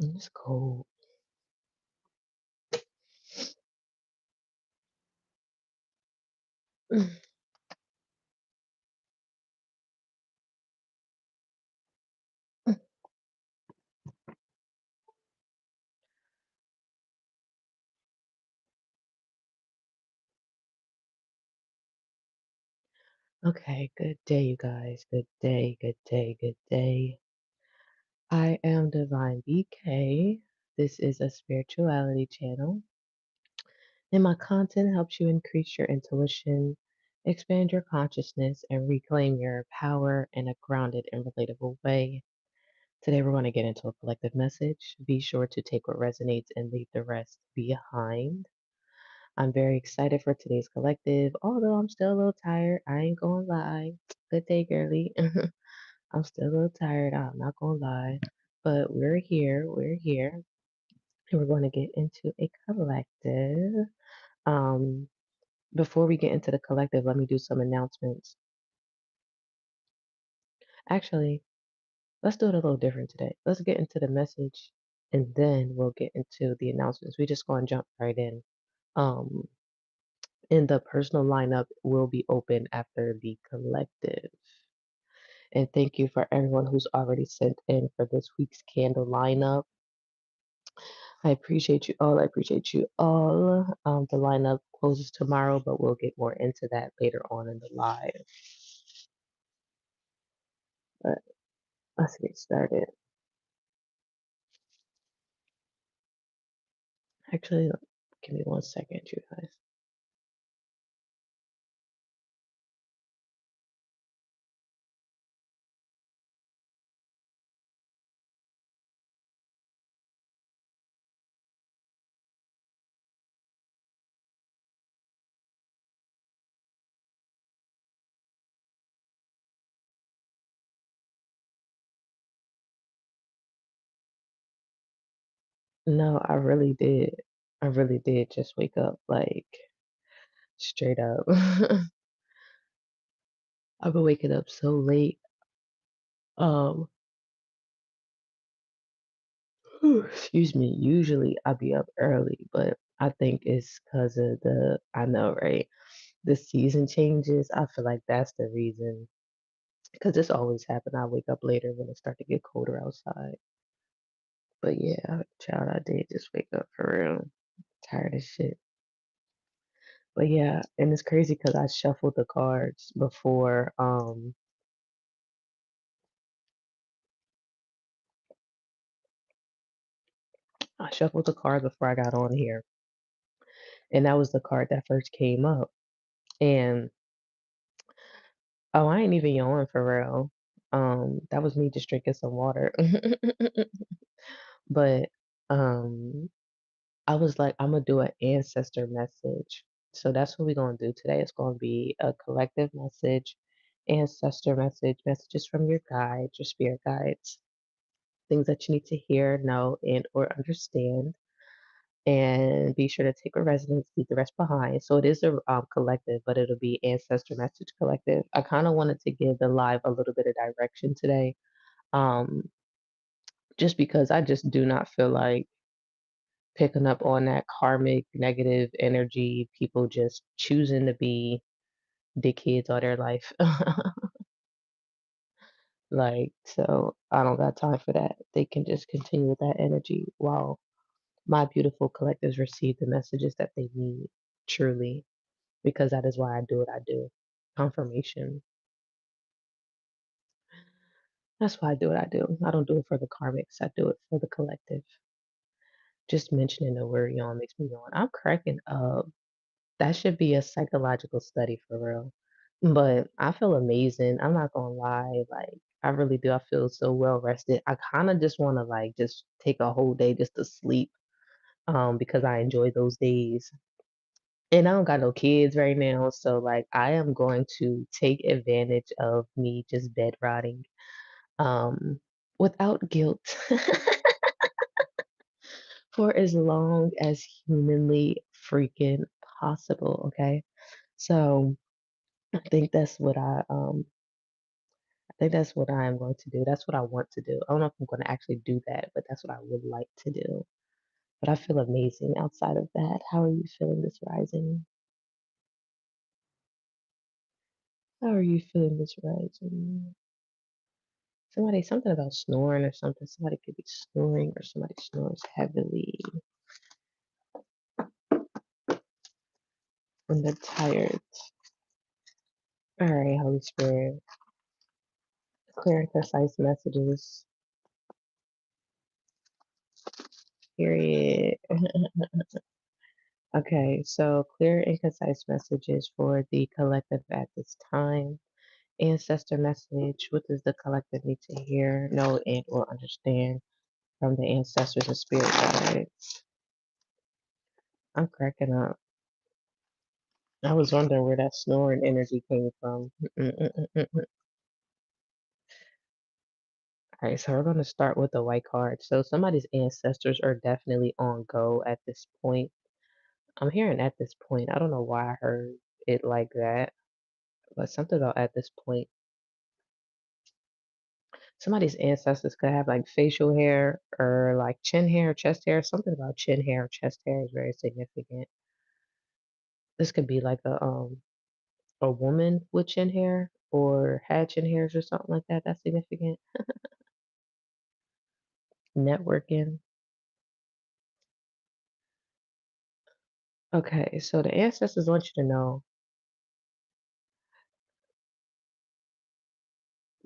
It's cold. Okay, good day, you guys. Good day, good day, good day. I am Divine BK. This is a spirituality channel, and my content helps you increase your intuition, expand your consciousness, and reclaim your power in a grounded and relatable way. Today, we're going to get into a collective message. Be sure to take what resonates and leave the rest behind. I'm very excited for today's collective, although I'm still a little tired. I ain't gonna lie. Good day, girly. I'm still a little tired. I'm not gonna lie. But we're here. We're here. And we're going to get into a collective. Um, Before we get into the collective, let me do some announcements. Actually, let's do it a little different today. Let's get into the message and then we'll get into the announcements. We just gonna jump right in. Um, and the personal lineup will be open after the collective. And thank you for everyone who's already sent in for this week's candle lineup. I appreciate you all. I appreciate you all. The lineup closes tomorrow, but we'll get more into that later on in the live. But let's get started. Actually, give me 1 second, you guys. No, I really did. I really did just wake up, like straight up. I've been waking up so late. Um, excuse me. Usually I be up early, but I think it's because of I know, right? The season changes. I feel like that's the reason. Because this always happen. I wake up later when it start to get colder outside. But yeah, child, I did just wake up for real. Tired as shit. But yeah, and it's crazy because I shuffled the cards before. I shuffled the card before I got on here, and that was the card that first came up. And oh, I ain't even yawning for real. That was me just drinking some water. But um, I was like, I'm gonna do an ancestor message. So that's what we're gonna do today. It's gonna be a collective message, ancestor message, messages from your guides, your spirit guides, things that you need to hear, know, and or understand. And be sure to take a resonance, leave the rest behind. So it is a collective, but it'll be ancestor message collective. I kind of wanted to give the live a little bit of direction today, um, just because I just do not feel like picking up on that karmic negative energy, people just choosing to be dickheads all their life. Like, so I don't got time for that. They can just continue with that energy while my beautiful collectives receive the messages that they need, truly, because that is why I do what I do. Confirmation. That's why I do what I do. I don't do it for the karmics, I do it for the collective. Just mentioning the word yawn makes me yawn. I'm cracking up. That should be a psychological study for real. But I feel amazing. I'm not gonna lie. Like, I really do. I feel so well rested. I kind of just want to like just take a whole day just to sleep. Because I enjoy those days. And I don't got no kids right now, so like I am going to take advantage of me just bed rotting, um, without guilt for as long as humanly freaking possible. Okay, so I think that's what I think that's what I am going to do. That's what I want to do. I don't know if I'm going to actually do that, but that's what I would like to do. But I feel amazing outside of that. How are you feeling this rising? How are you feeling this rising? Something about snoring or something. Somebody could be snoring or somebody snores heavily when they're tired. All right, Holy Spirit, clear and concise messages. Period. Okay, so clear and concise messages for the collective at this time. Ancestor message. What does the collective need to hear, know, and or understand from the ancestors and spirit guides? I'm cracking up. I was wondering where that snoring energy came from. All right, so we're going to start with the white card. So somebody's ancestors are definitely on go at this point. I'm hearing at this point. I don't know why I heard it like that, but something about at this point. Somebody's ancestors could have like facial hair or like chin hair, chest hair. Something about chin hair, chest hair is very significant. This could be like a woman with chin hair or had chin hairs or something like that. That's significant. Networking. Okay, so the ancestors want you to know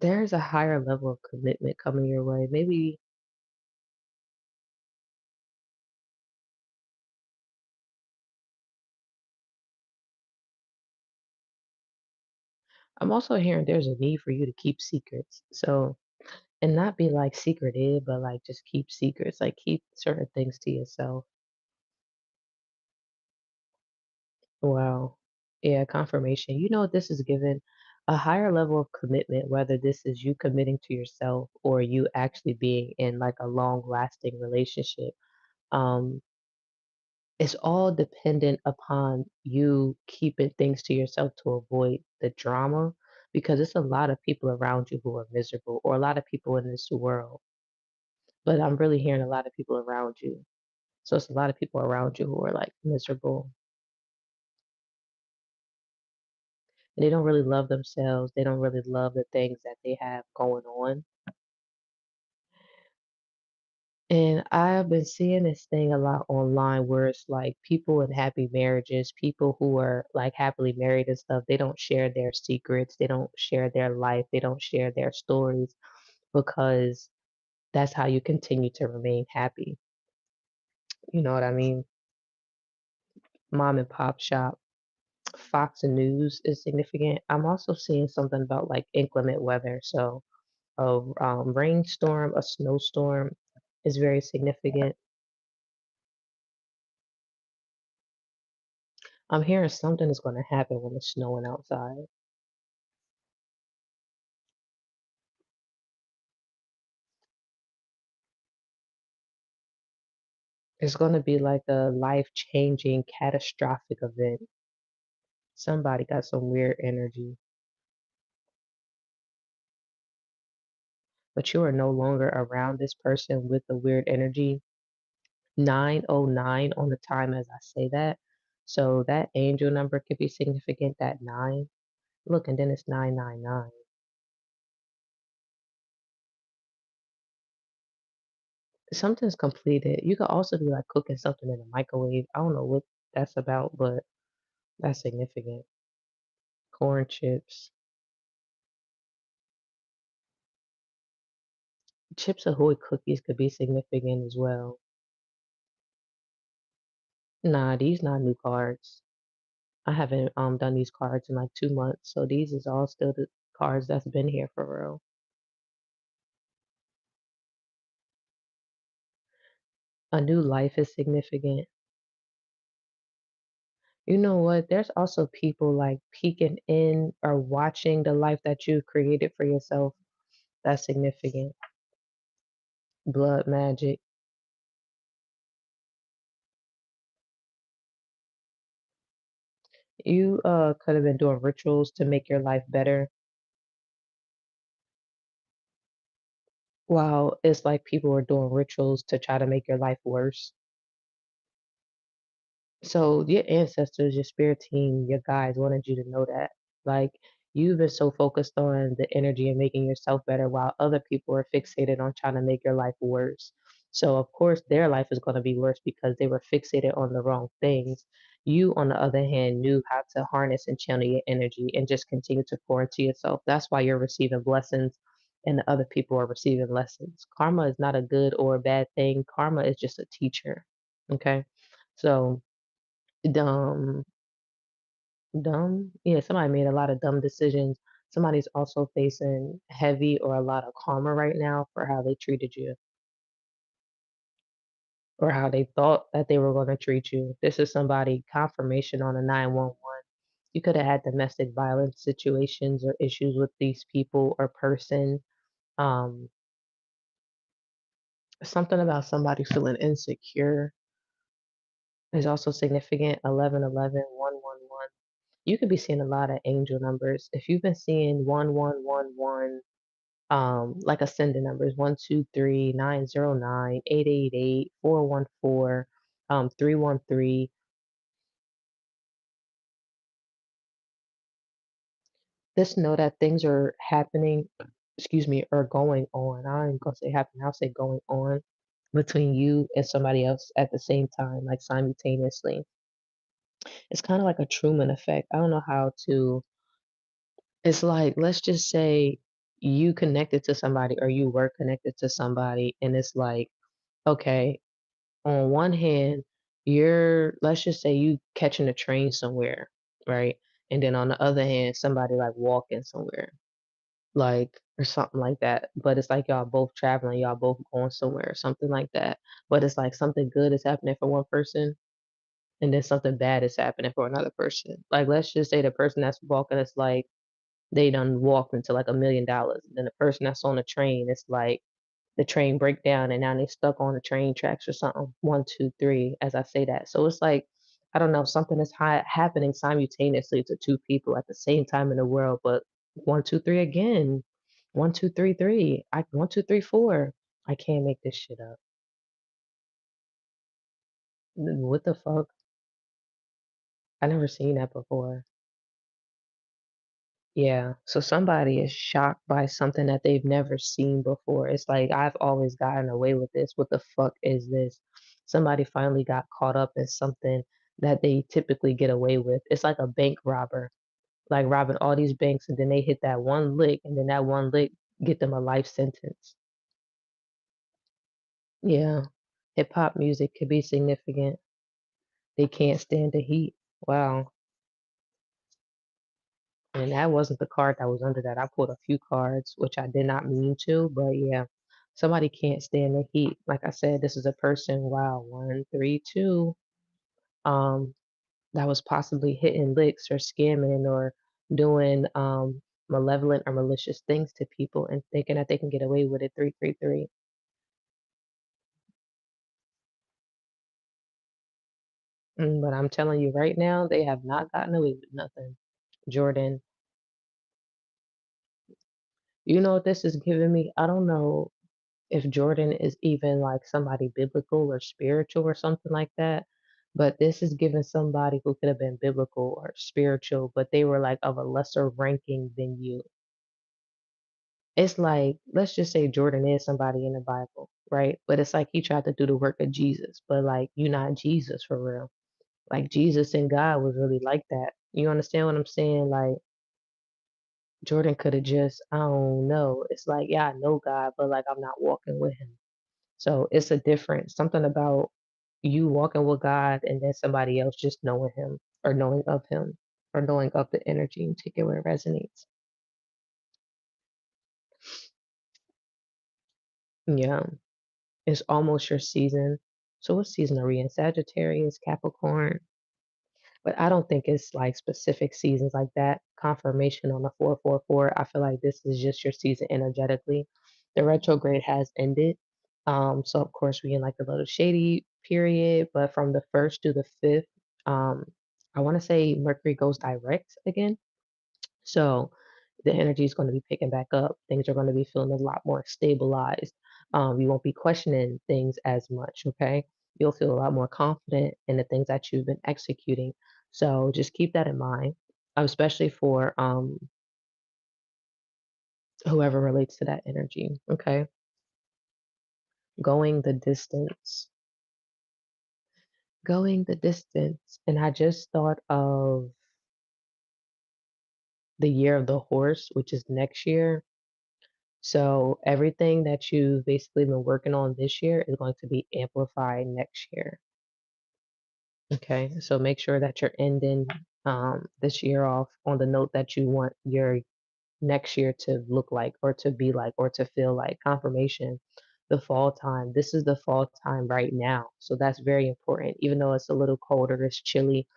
there's a higher level of commitment coming your way. Maybe I'm also hearing there's a need for you to keep secrets. So, and not be like secretive, but like just keep secrets, like keep certain things to yourself. Wow. Yeah, confirmation. You know what this is given a higher level of commitment, whether this is you committing to yourself or you actually being in like a long lasting relationship. Um, it's all dependent upon you keeping things to yourself to avoid the drama because it's a lot of people around you who are miserable or a lot of people in this world. But I'm really hearing a lot of people around you. So it's a lot of people around you who are like miserable and they don't really love themselves. They don't really love the things that they have going on. And I've been seeing this thing a lot online where it's like people in happy marriages, people who are like happily married and stuff, they don't share their secrets, they don't share their life, they don't share their stories because that's how you continue to remain happy. You know what I mean? Mom and pop shop. Fox and News is significant. I'm also seeing something about like inclement weather. So a rainstorm, a snowstorm is very significant. I'm hearing something is going to happen when it's snowing outside. It's going to be like a life-changing, catastrophic event. Somebody got some weird energy, but you are no longer around this person with the weird energy. 909 on the time as I say that. So that angel number could be significant, that nine. Look, and then it's 999. Something's completed. You could also be like cooking something in a microwave. I don't know what that's about, but that's significant. Corn chips. Chips Ahoy cookies could be significant as well. Nah, these not new cards. I haven't done these cards in like 2 months, so these is all still the cards that's been here for real. A new life is significant. You know what? There's also people like peeking in or watching the life that you created for yourself. That's significant. Blood magic. You could have been doing rituals to make your life better. while it's like people are doing rituals to try to make your life worse. So your ancestors, your spirit team, your guides wanted you to know that. Like you've been so focused on the energy and making yourself better while other people are fixated on trying to make your life worse. So of course their life is going to be worse because they were fixated on the wrong things. You, on the other hand, knew how to harness and channel your energy and just continue to pour into yourself. That's why you're receiving blessings and the other people are receiving lessons. Karma is not a good or a bad thing. Karma is just a teacher. Okay. So dumb yeah, somebody made a lot of dumb decisions. Somebody's also facing heavy or a lot of karma right now for how they treated you or how they thought that they were going to treat you. This is somebody confirmation on a 911. You could have had domestic violence situations or issues with these people or person. um Something about somebody feeling insecure is also significant. 1111 111. You could be seeing a lot of angel numbers. If you've been seeing 1111, like ascending numbers, 123 909 888 414, 313. Just know that things are happening, excuse me, are going on. I ain't gonna say happening, I'll say going on between you and somebody else at the same time, like simultaneously. It's kind of like a Truman effect. I don't know how to, it's like, let's just say you connected to somebody or you were connected to somebody, and it's like, okay, on one hand, let's just say you catching a train somewhere, right? And then on the other hand, somebody like walking somewhere, like, or something like that. But it's like y'all both traveling, y'all both going somewhere, something like that. But it's like something good is happening for one person, and then something bad is happening for another person. Like, let's just say the person that's walking is like, they done walked into like $1 million. And then the person that's on the train, it's like the train break down and now they stuck on the train tracks or something. One, two, three, as I say that. So it's like, I don't know, something is happening simultaneously to two people at the same time in the world, but one, two, three again. One, two, three, three. One, two, three, four. I can't make this shit up. What the fuck? I never seen that before. Yeah, so somebody is shocked by something that they've never seen before. It's like, I've always gotten away with this. What the fuck is this? Somebody finally got caught up in something that they typically get away with. It's like a bank robber, like robbing all these banks, and then they hit that one lick, and then that one lick get them a life sentence. Yeah, hip hop music could be significant. They can't stand the heat. Wow. And that wasn't the card that was under that. I pulled a few cards, which I did not mean to, but yeah, somebody can't stand the heat. Like I said, this is a person, wow, 132, um, that was possibly hitting licks or scamming or doing malevolent or malicious things to people and thinking that they can get away with it. 333. But I'm telling you right now, they have not gotten away with nothing. Jordan, you know what this is giving me? I don't know if Jordan is even like somebody biblical or spiritual or something like that. But this is giving somebody who could have been biblical or spiritual, but they were like of a lesser ranking than you. It's like, let's just say Jordan is somebody in the Bible, right? But it's like he tried to do the work of Jesus, but like you're not Jesus for real. Like Jesus and God was really like that. You understand what I'm saying? Like Jordan could have just, I don't know. It's like, yeah, I know God, but like I'm not walking with him. So it's a difference, something about you walking with God and then somebody else just knowing him or knowing of him or knowing of the energy and take it where it resonates. Yeah, it's almost your season. So what season are we in? Sagittarius, Capricorn. But I don't think it's like specific seasons like that. Confirmation on the 444. I feel like this is just your season energetically. The retrograde has ended. So of course we in like a little shady period, but from the first to the fifth, um, I want to say Mercury goes direct again. So the energy is going to be picking back up. Things are going to be feeling a lot more stabilized. You won't be questioning things as much, okay? You'll feel a lot more confident in the things that you've been executing. So just keep that in mind, especially for whoever relates to that energy, okay? Going the distance. Going the distance. And I just thought of the year of the horse, which is next year. So everything that you've basically been working on this year is going to be amplified next year. Okay. So make sure that you're ending this year off on the note that you want your next year to look like or to be like or to feel like. Confirmation, the fall time. This is the fall time right now. So that's very important. Even though it's a little colder, it's chilly,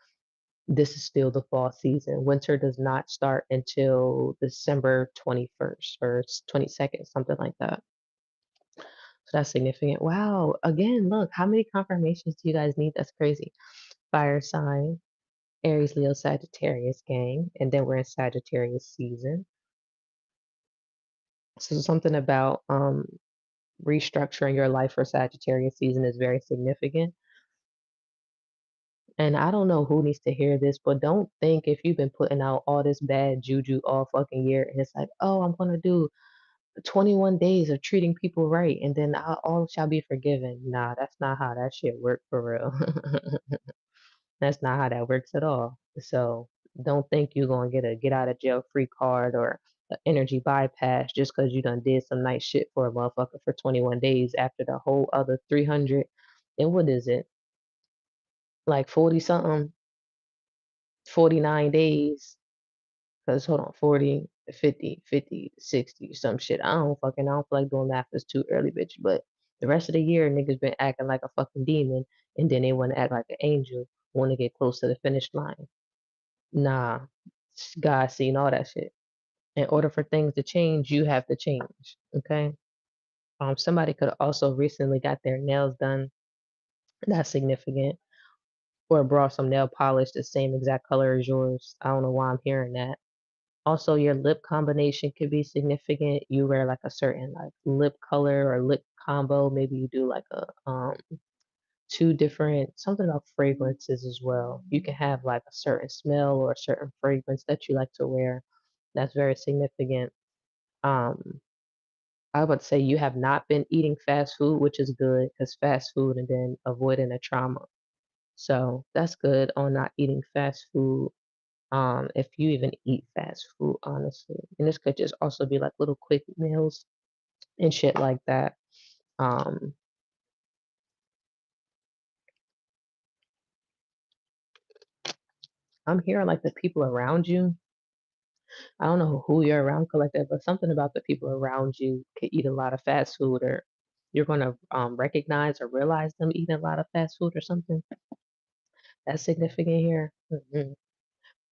this is still the fall season. Winter does not start until December 21st or 22nd, something like that. So that's significant. Wow. Again, look, how many confirmations do you guys need? That's crazy. Fire sign, Aries, Leo, Sagittarius gang. And then we're in Sagittarius season. So something about restructuring your life for Sagittarius season is very significant. And I don't know who needs to hear this, but don't think if you've been putting out all this bad juju all fucking year and it's like, oh, I'm gonna do 21 days of treating people right and then all shall be forgiven. Nah, that's not how that shit work for real. That's not how that works at all. So don't think you're gonna get a get out of jail free card or an energy bypass just because you done did some nice shit for a motherfucker for 21 days after the whole other 300. And what is it? Like 40 something, 49 days. Because hold on, 40, 50, 50, 60, some shit. I don't feel like doing math. It's too early, bitch. But the rest of the year, niggas been acting like a fucking demon, and then they want to act like an angel, want to get close to the finish line. Nah, God seen all that shit. In order for things to change, you have to change. Okay. Somebody could also recently got their nails done. That's significant. Or brought some nail polish the same exact color as yours. I don't know why I'm hearing that. Also, your lip combination could be significant. You wear like a certain like lip color or lip combo. Maybe you do like a two different something about fragrances as well. You can have like a certain smell or a certain fragrance that you like to wear. That's very significant. Um, I would say you have not been eating fast food, which is good because fast food and then avoiding a trauma. So that's good on not eating fast food. If you even eat fast food, honestly. And this could just also be like little quick meals and shit like that. Um, I'm hearing like the people around you. I don't know who you're around collective, but something about the people around you could eat a lot of fast food, or you're gonna recognize or realize them eating a lot of fast food or something. That's significant here.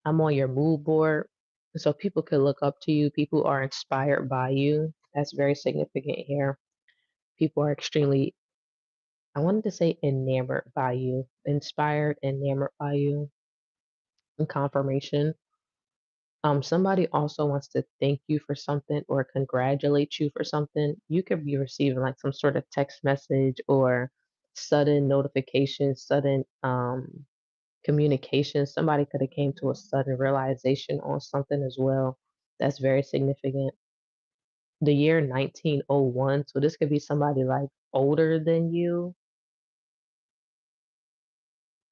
I'm on your mood board, so people could look up to you. People are inspired by you. That's very significant here. People are extremely, I wanted to say enamored by you, inspired, enamored by you, and confirmation. Somebody also wants to thank you for something or congratulate you for something. You could be receiving like some sort of text message or sudden notification, sudden communication. Somebody could have came to a sudden realization on something as well. That's very significant. The year 1901, so this could be somebody like older than you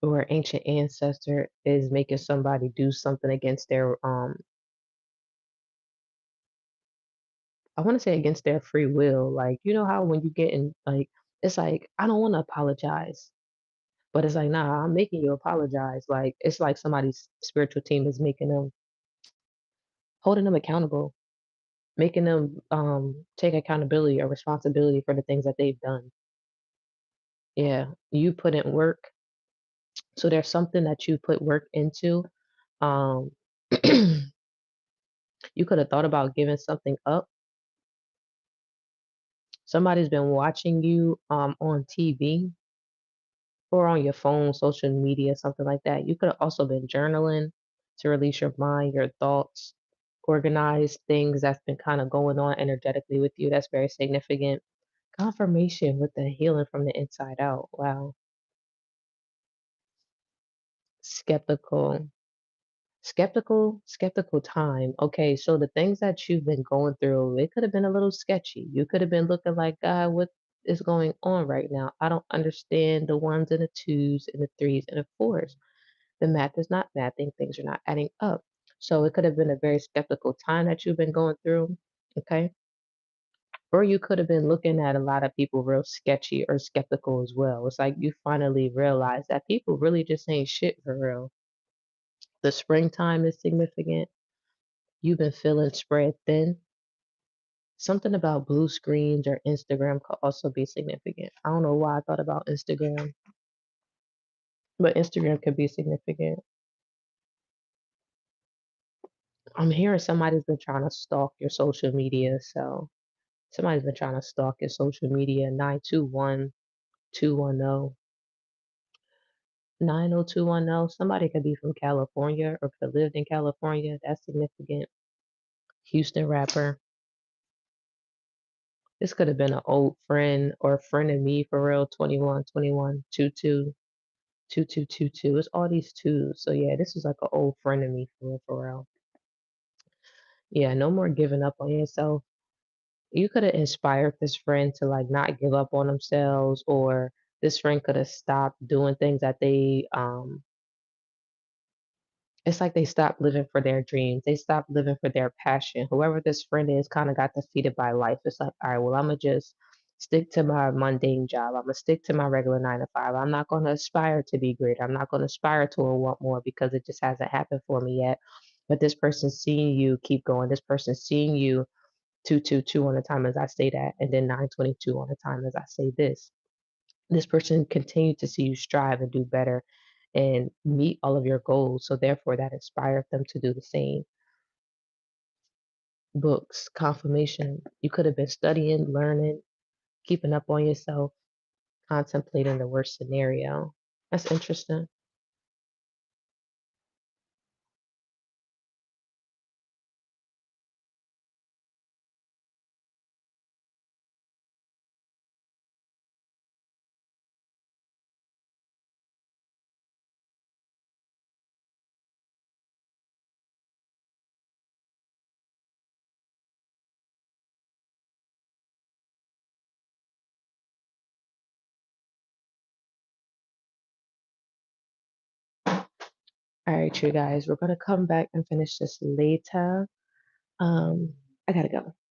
or ancient ancestor is making somebody do something against their I want to say against their free will. Like, you know how when you get in like it's like I don't want to apologize. But it's like, nah, I'm making you apologize. Like it's like somebody's spiritual team is making them holding them accountable, making them take accountability or responsibility for the things that they've done. Yeah. You put in work. So there's something that you put work into. Um you could have thought about giving something up. Somebody's been watching you on TV or on your phone, social media, something like that. You could have also been journaling to release your mind, your thoughts, organized things that's been kind of going on energetically with you. That's very significant. Confirmation with the healing from the inside out. Wow. Skeptical. Skeptical time. Okay, so the things that you've been going through, it could have been a little sketchy. You could have been looking like, God, what is going on right now? I don't understand the ones and the twos and the threes and the fours. The math is not mathing, things are not adding up. So it could have been a very skeptical time that you've been going through. Okay. Or you could have been looking at a lot of people real sketchy or skeptical as well. It's like you finally realize that people really just ain't shit for real. The springtime is significant. You've been feeling spread thin. Something about blue screens or Instagram could also be significant. I don't know why I thought about Instagram, but Instagram could be significant. I'm hearing somebody's been trying to stalk your social media. So somebody's been trying to stalk your social media. 921-210. 90210. Somebody could be from California or could have lived in California. That's significant. Houston rapper. This could have been an old friend or a friend of me for real. 21, 22 It's all these twos. So yeah, this is like an old friend of me for real, for real. Yeah, no more giving up on yourself. You could have inspired this friend to like not give up on themselves, or this friend could have stopped doing things that it's like they stopped living for their dreams. They stopped living for their passion. Whoever this friend is kind of got defeated by life. It's like, all right, well, I'm gonna just stick to my mundane job. I'm gonna stick to my regular 9 to 5. I'm not gonna aspire to be great. I'm not gonna aspire to want more because it just hasn't happened for me yet. But this person's seeing you keep going. This person's seeing you 222 on the time as I say that, and then 922 on the time as I say this. This person continued to see you strive and do better and meet all of your goals. So therefore that inspired them to do the same. Books, confirmation. You could have been studying, learning, keeping up on yourself, contemplating the worst scenario. That's interesting. All right, you guys, we're gonna come back and finish this later. Um, I gotta go.